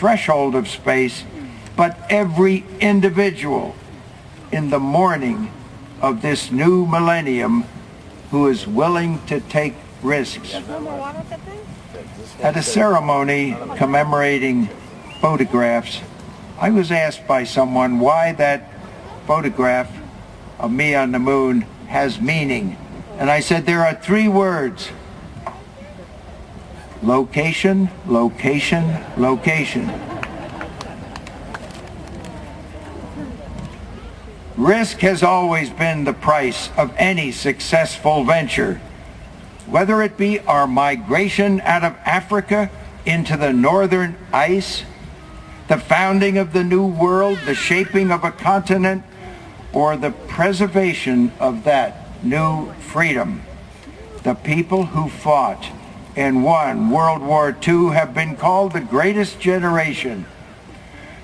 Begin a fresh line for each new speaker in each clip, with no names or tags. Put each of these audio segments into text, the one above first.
threshold of space, but every individual in the morning of this new millennium who is willing to take risks. At a ceremony commemorating photographs, I was asked by someone why that photograph of me on the moon has meaning. And I said there are three words: location, location, location. Risk has always been the price of any successful venture. Whether it be our migration out of Africa into the northern ice, the founding of the New World, the shaping of a continent, or the preservation of that new freedom. The people who fought and won World War II have been called the greatest generation.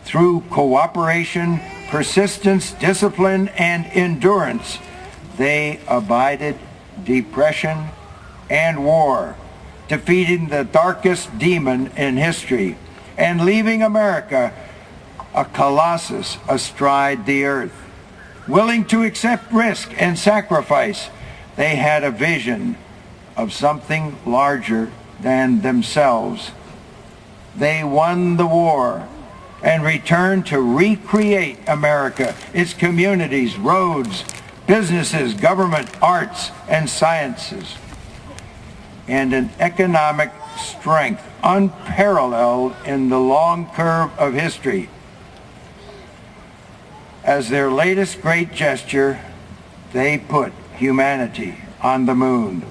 Through cooperation, persistence, discipline, and endurance, they abided depression and war, defeating the darkest demon in history, and leaving America a colossus astride the earth. Willing to accept risk and sacrifice, they had a vision of something larger than themselves. They won the war and returned to recreate America, its communities, roads, businesses, government, arts, and sciences, and an economic strength unparalleled in the long curve of history. As their latest great gesture, they put humanity on the moon.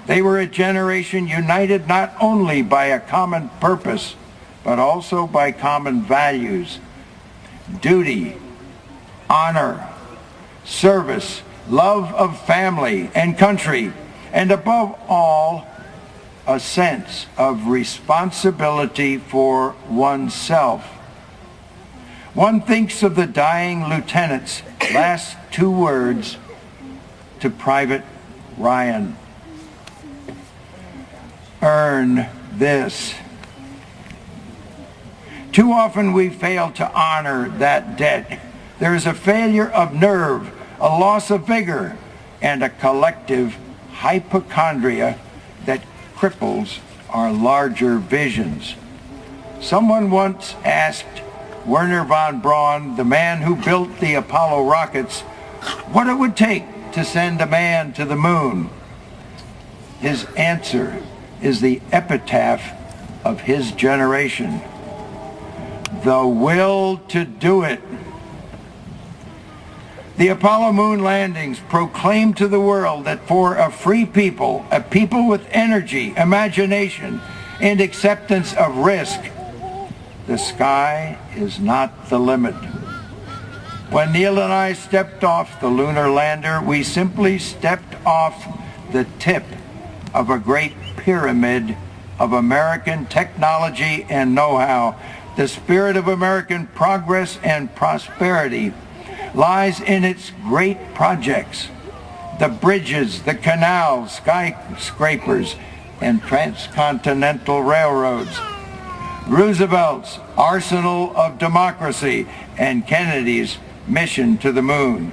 They were a generation united not only by a common purpose, but also by common values: duty, honor, service, love of family and country, and above all, a sense of responsibility for oneself. One thinks of the dying lieutenant's last two words to Private Ryan: earn this. Too often we fail to honor that debt. There is a failure of nerve, a loss of vigor, and a collective hypochondria that cripples our larger visions. Someone once asked Wernher von Braun, the man who built the Apollo rockets, what it would take to send a man to the moon. His answer is the epitaph of his generation: the will to do it. The Apollo moon landings proclaimed to the world that for a free people, a people with energy, imagination, and acceptance of risk, the sky is not the limit. When Neil and I stepped off the lunar lander, we simply stepped off the tip of a great pyramid of American technology and know-how. The spirit of American progress and prosperity lies in its great projects: the bridges, the canals, skyscrapers, and transcontinental railroads, Roosevelt's arsenal of democracy, and Kennedy's mission to the moon.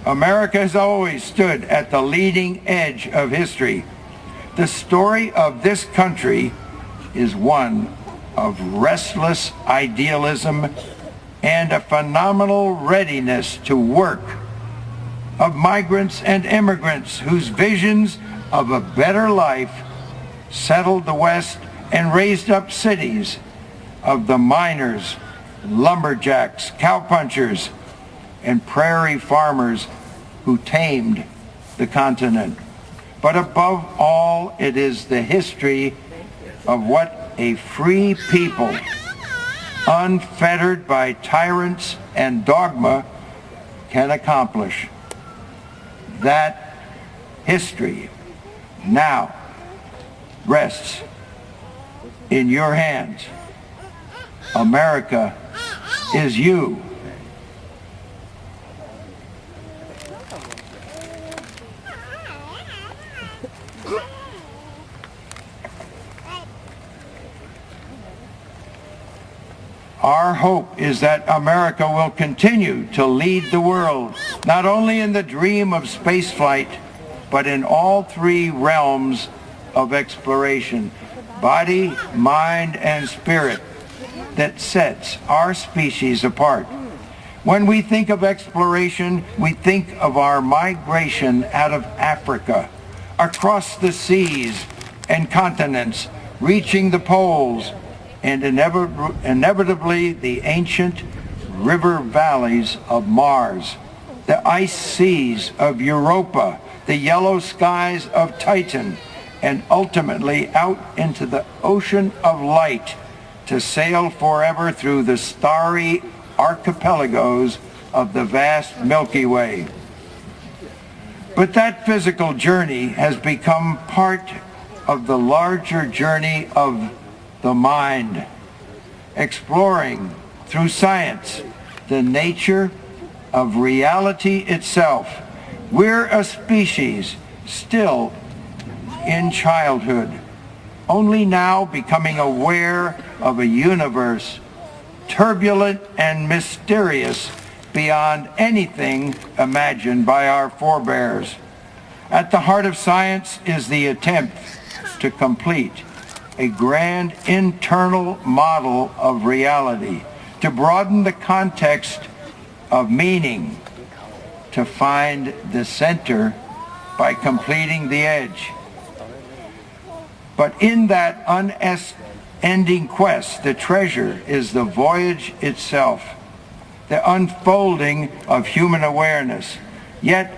America has always stood at the leading edge of history. The story of this country is one of restless idealism and a phenomenal readiness to work, of migrants and immigrants whose visions of a better life settled the West and raised up cities, of the miners, lumberjacks, cowpunchers, and prairie farmers who tamed the continent. But above all, it is the history of what a free people, unfettered by tyrants and dogma, can accomplish. That history now rests in your hands. America is you. Our hope is that America will continue to lead the world, not only in the dream of spaceflight, but in all three realms of exploration, body, mind, and spirit, that sets our species apart. When we think of exploration, we think of our migration out of Africa, across the seas and continents, reaching the poles, and inevitably the ancient river valleys of Mars, the ice seas of Europa, the yellow skies of Titan, and ultimately out into the ocean of light to sail forever through the starry archipelagos of the vast Milky Way. But that physical journey has become part of the larger journey of the mind, exploring through science the nature of reality itself. We're a species still in childhood, only now becoming aware of a universe turbulent and mysterious beyond anything imagined by our forebears. At the heart of science is the attempt to complete a grand internal model of reality, to broaden the context of meaning, to find the center by completing the edge. But in that unending quest, the treasure is the voyage itself, the unfolding of human awareness. Yet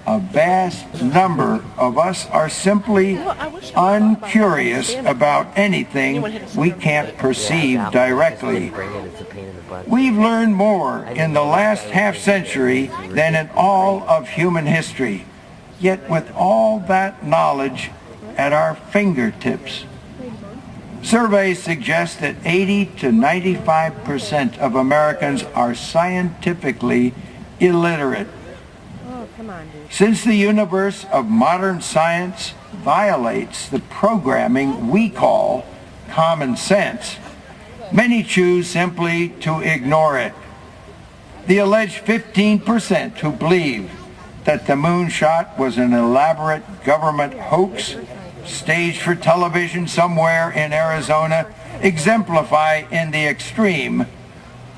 a vast number of us are simply uncurious about anything we can't perceive directly. We've learned more in the last half century than in all of human history. Yet with all that knowledge at our fingertips, surveys suggest that 80 to 95% of Americans are scientifically illiterate. Since the universe of modern science violates the programming we call common sense, many choose simply to ignore it. The alleged 15% who believe that the moonshot was an elaborate government hoax staged for television somewhere in Arizona exemplify in the extreme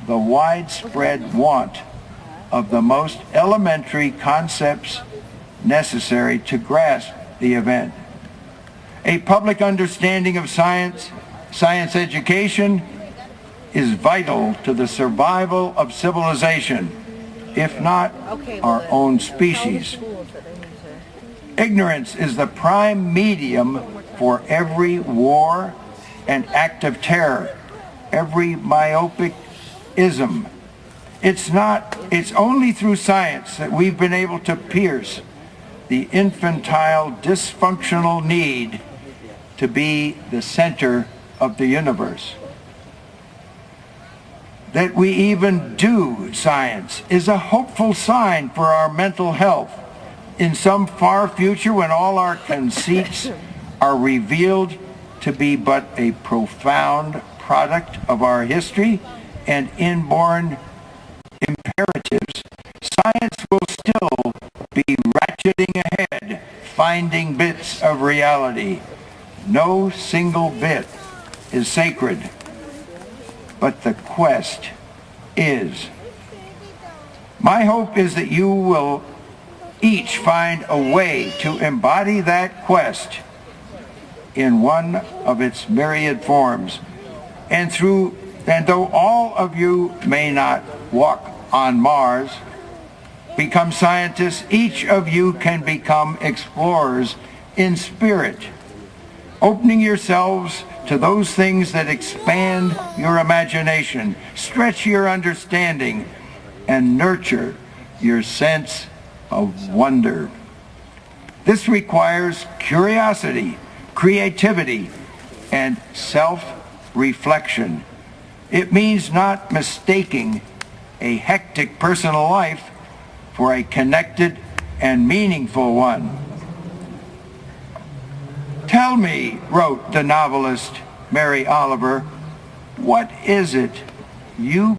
the widespread want of the most elementary concepts necessary to grasp the event. A public understanding of science education, is vital to the survival of civilization, if not our own species. Ignorance is the prime medium for every war and act of terror, every myopic ism. It's only through science that we've been able to pierce the infantile, dysfunctional need to be the center of the universe. That we even do science is a hopeful sign for our mental health. In some far future, when all our conceits are revealed to be but a profound product of our history and inborn imperatives, science will still be ratcheting ahead, finding bits of reality. No single bit is sacred, but the quest is. My hope is that you will each find a way to embody that quest in one of its myriad forms. And though all of you may not walk on Mars, become scientists, each of you can become explorers in spirit, opening yourselves to those things that expand your imagination, stretch your understanding, and nurture your sense of wonder. This requires curiosity, creativity, and self-reflection. It means not mistaking a hectic personal life for a connected and meaningful one. Tell me, wrote the novelist Mary Oliver, what is it You